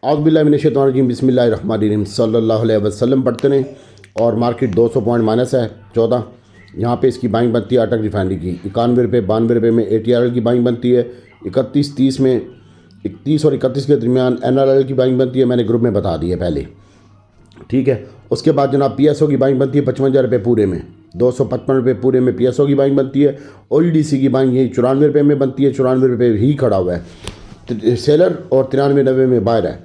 औज़ुबिल्लाहि बिस्मिल्लाहिर्रहमानिर्रहीम सल्लल्लाहु अलैहि वसल्लम पढ़ते रहें। और मार्केट 200 पॉइंट माइनस है 14। यहाँ पे इसकी बाइंग बनती है अटक रिफाइनरी की 91 रुपये 92 रुपये में ATRL की बाइंग बनती है। 31-30 में 30 और 31 के दरमियान NRL की बाइंग बनती है, मैंने ग्रुप में बता दी है पहले, ठीक है। उसके बाद जनाब PSO की बाइंग बनती है 55 रुपये पूरे में, 255 रुपये पूरे में PSO की बाइंग बनती है। OEDC की बाइंग यही 94 रुपये में बनती है, 94 रुपये ही खड़ा हुआ है सेलर और 93-90 में बायर है।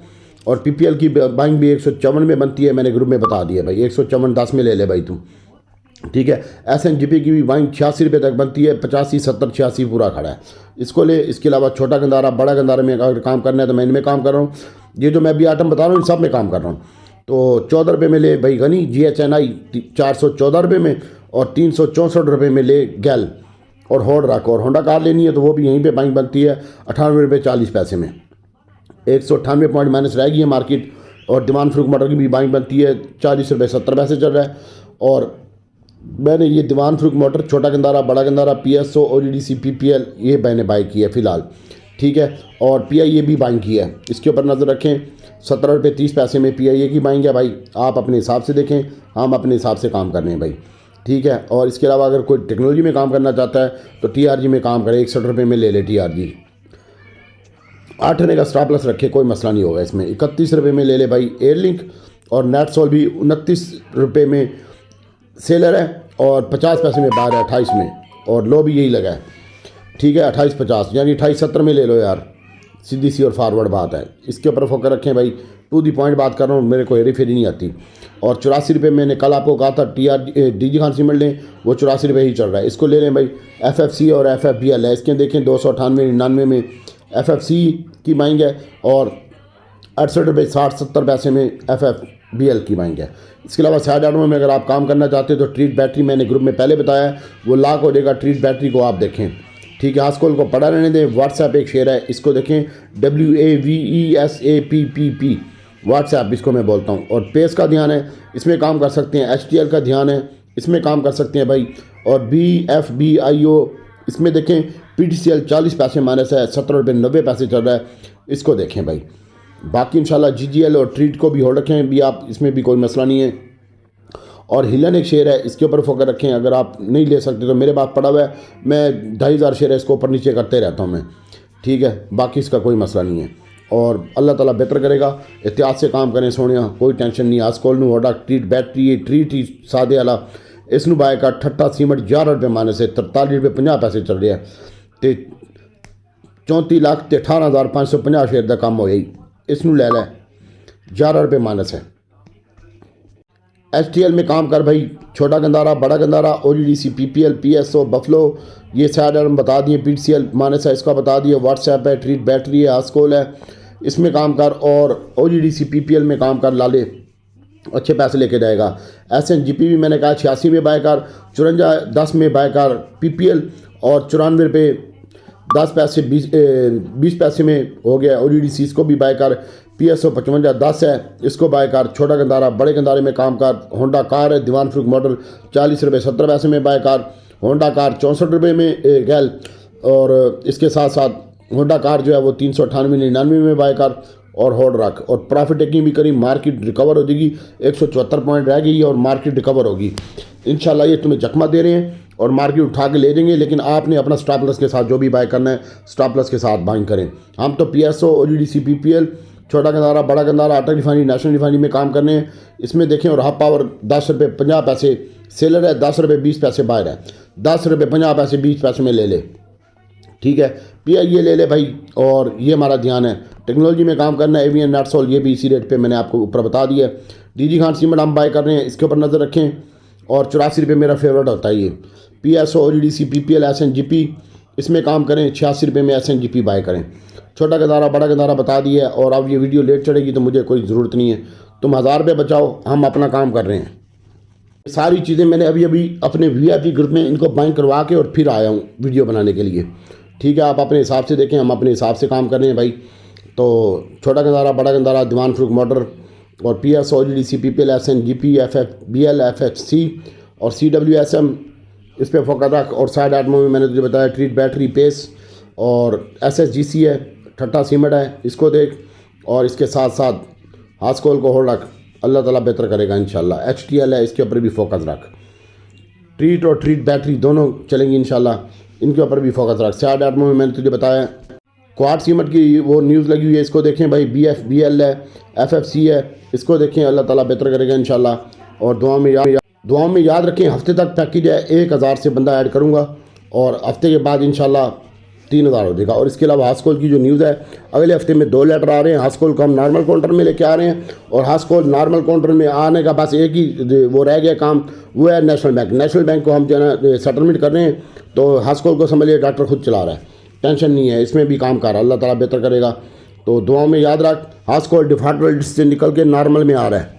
और PPL की बाइंग भी 154 में बनती है, मैंने ग्रुप में बता दिया भाई, 154 10 में ले ले भाई तुम, ठीक है। SNGP की भी बाइंग 86 रुपये तक बनती है, 85 70 86 पूरा खड़ा है, इसको ले। इसके अलावा छोटा गंदारा बड़ा गंदारा में अगर काम करना है तो मैं इनमें काम कर रहा हूँ। ये जो मैं अभी आइटम बता रहा हूँ इन सब में काम कर रहा हूँ। तो 14 रुपये में ले भाई गनी GHNI 414 रुपये में, और 364 रुपये में ले गैल और होड रख। और होंडा कार लेनी है तो वो भी यहीं पे बाइंग बनती है 98 रुपये 40 पैसे में, 198 पॉइंट माइनस रहेगी है मार्केट। और दीवान फ्रूक मोटर की भी बाइंग बनती है 40 रुपये 70 पैसे चल रहा है। और मैंने ये दीवान फ्रूक मोटर छोटा गंदारा बड़ा गंदारा PSO OEDC PPL ये मैंने बाई की है फ़िलहाल, ठीक है। और PIA भी बाइंग की है, इसके ऊपर नज़र रखें। 17 रुपये 30 पैसे में PIA की बाइंग है भाई, आप अपने हिसाब से देखें, हम अपने हिसाब से काम कर रहे हैं भाई, ठीक है। और इसके अलावा अगर कोई टेक्नोलॉजी में काम करना चाहता है तो TRG में काम करे, 61 रुपये में ले ले TRG। 8 आने का स्टॉप लॉस रखे, कोई मसला नहीं होगा इसमें। 31 रुपये में ले ले भाई एयरलिंक। और नेटसोल भी 29 रुपये में सेलर है, और 50 पैसे में बाहर है 28 में, और लो भी यही लगा है, ठीक है। 28-50 यानी 28-70 में ले लो यार, सीधी सी और फारवर्ड बात है। इसके ऊपर फोकस रखें भाई, टू दी पॉइंट बात कर रहा हूँ, मेरे को हेरी फेरी नहीं आती। और 84 रुपये मैंने कल आपको कहा था DG खान सीमेंट लें, वो 84 रुपये ही चल रहा है, इसको ले लें भाई। FFC और FFBL है, इसके देखें 298-99 में FFC की बाइंग है, और 68 रुपये 60-70 पैसे में FFBL की बाइंग है। इसके अलावा साइड आर्मर में अगर आप काम करना चाहते हो तो ट्रीट बैटरी मैंने ग्रुप में पहले बताया है, वो लाख हो जाएगा। ट्रीट बैटरी को आप देखें, ठीक है। आजकल को पढ़ा रहने दें। व्हाट्सएप एक शेयर है, इसको देखें, WAVESAPPP व्हाट्सएप, इसको मैं बोलता हूँ। और पेस का ध्यान है, इसमें काम कर सकते हैं। HTL का ध्यान है, इसमें काम कर सकते हैं भाई। और BFBIO इसमें देखें, PTCL 40 पैसे माइनस है, 17 रुपये 90 पैसे चल रहा है, इसको देखें भाई। बाकी इंशाल्लाह GGL और ट्रीट को भी होल्ड रखें भी आप, इसमें भी कोई मसला नहीं है। और हिलन एक शेयर है, इसके ऊपर फोकस रखें। अगर आप नहीं ले सकते तो मेरे पास पड़ा हुआ है, मैं 2500 शेयर है, इसको ऊपर नीचे करते रहता हूँ मैं, ठीक है। बाकी इसका कोई मसला नहीं है, और अल्लाह ताला बेहतर करेगा। एहतियात से काम करें सोने, कोई टेंशन नहीं। आज कोल होडा ट्रीट बैटरी ट्रीट ही सादे वाला, इसनू बाय का ठट्टा सीमेंट 11 रुपये माइनस है, 43 रुपये 50 पैसे चल रहे हैं, तो 34,18,550 शेयर का काम हो गई। इसनू ले लें, 11 रुपये माइनस है। HTL में काम कर भाई, छोटा गंदारा बड़ा Gandhara OEDC PPL PSO buffalo, ये साइड हम बता दिए। PTCL माइनस है, इसका बता दिए। व्हाट्सएप है, ट्रीट बैटरी है, आस्कोल है, इसमें काम कर। और OEDC PPL में काम कर, लाले अच्छे पैसे लेके जाएगा। SNGP भी मैंने कहा 86 में बाय कर, 54-10 में बाय कर PPL, और 94 रुपये 10 पैसे 20 पैसे में हो गया OEDC, इसको भी बाय कर। PSO 55-10 है, इसको बाय कर। छोटा गंदारा बड़े गंदारे में काम कर। होंडा कार है, दीवान फ्रूक मॉडल 40 रुपये 70 पैसे में बाय कर। होंडा कार 64 रुपये में गैल, और इसके साथ साथ होंडा कार जो है वो 398-99 में बाय कर, और होल्ड रख। और प्रॉफिट टेकिंग भी करी, मार्केट रिकवर हो जाएगी, 174 पॉइंट रह गई और मार्केट रिकवर होगी इंशाल्लाह। ये तुम्हें जख्मा दे रहे हैं और मार्केट उठा के ले देंगे, लेकिन आपने अपना स्टॉप लॉस के साथ जो भी बाय करना है स्टॉप लॉस के साथ बाइंग करें। हम तो PSO OEDC PPL छोटा गंदारा बड़ा गंदारा अटक रिफाइनरी नेशनल रिफाइनरी में काम करने हैं, इसमें देखें। और हाफ पावर 10 रुपये 50 पैसे सेलर है, 10 रुपये 20 पैसे बायर है, 10 रुपये 50 पैसे 20 पैसे में ले ले, ठीक है। PIA ले ले भाई। और ये हमारा ध्यान है, टेक्नोलॉजी में काम करना है। एवियन नेटसोल ये भी इसी रेट पे मैंने आपको ऊपर बता दिया। DG खान सीमेंट हम बाय कर रहे हैं, इसके ऊपर नज़र रखें। और 84 रुपये मेरा फेवरेट होता है ये। PSO OEDC PPL SNGP इसमें काम करें, 86 रुपये में SNGP बाय करें। छोटा गंदारा बड़ा गंदारा बता दिया। और अब ये वीडियो लेट चढ़ेगी तो मुझे कोई ज़रूरत नहीं है, तुम 1000 रुपये बचाओ, हम अपना काम कर रहे हैं। सारी चीज़ें मैंने अभी अपने VIP ग्रुप में इनको बाइंग करवा के और फिर आया हूँ वीडियो बनाने के लिए, ठीक है। आप अपने हिसाब से देखें, हम अपने हिसाब से काम कर रहे हैं भाई। तो छोटा गंदारा बड़ा गंदारा दीवान फ्रूक मोटर, और PSO OEDC PPL SNGP FFBL FHC और CWSM इस पर फोकस रख। और साइड आर्मर में मैंने तुझे बताया ट्रीट बैटरी पेस, और SSGC है, ठट्टा सीमेंट है, इसको देख। और इसके साथ साथ हास्कोल को होल्ड रख, अल्लाह ताला बेहतर करेगा इंशाल्लाह। HTL है, इसके ऊपर भी फोकस रख। ट्रीट और ट्रीट बैटरी दोनों चलेंगी इंशाल्लाह, इनके ऊपर भी फोकस रख। सियाड एटमो में मैंने तुझे बताया क्वाड सीमेंट की वो न्यूज़ लगी हुई है, इसको देखें भाई। BFBL है, FFC है, इसको देखें, अल्लाह ताला बेहतर करेगा इंशाल्लाह। और दुआओं में याद रखें, हफ्ते तक पैकेज है 1000 से बंदा ऐड करूँगा और हफ्ते के बाद इंशाल्लाह 3000 हो जाएगा। और इसके अलावा हास्कोल की जो न्यूज़ है, अगले हफ्ते में 2 लेटर आ रहे हैं। हास्कोल को हम नॉर्मल काउंटर में लेके आ रहे हैं और हास्कोल नॉर्मल काउंटर में आने का बस एक ही वो रह गया काम, वो है नेशनल बैंक। नेशनल बैंक को हम जो है सेटलमेंट कर रहे हैं, तो हास्कोल को समझिए डॉक्टर खुद चला रहा है, टेंशन नहीं है, इसमें भी काम कर रहा है, अल्लाह ताला बेहतर करेगा। तो दुआओं में याद रख, हास्कोल डिफॉल्ट लिस्ट से निकल के नॉर्मल में आ रहा है।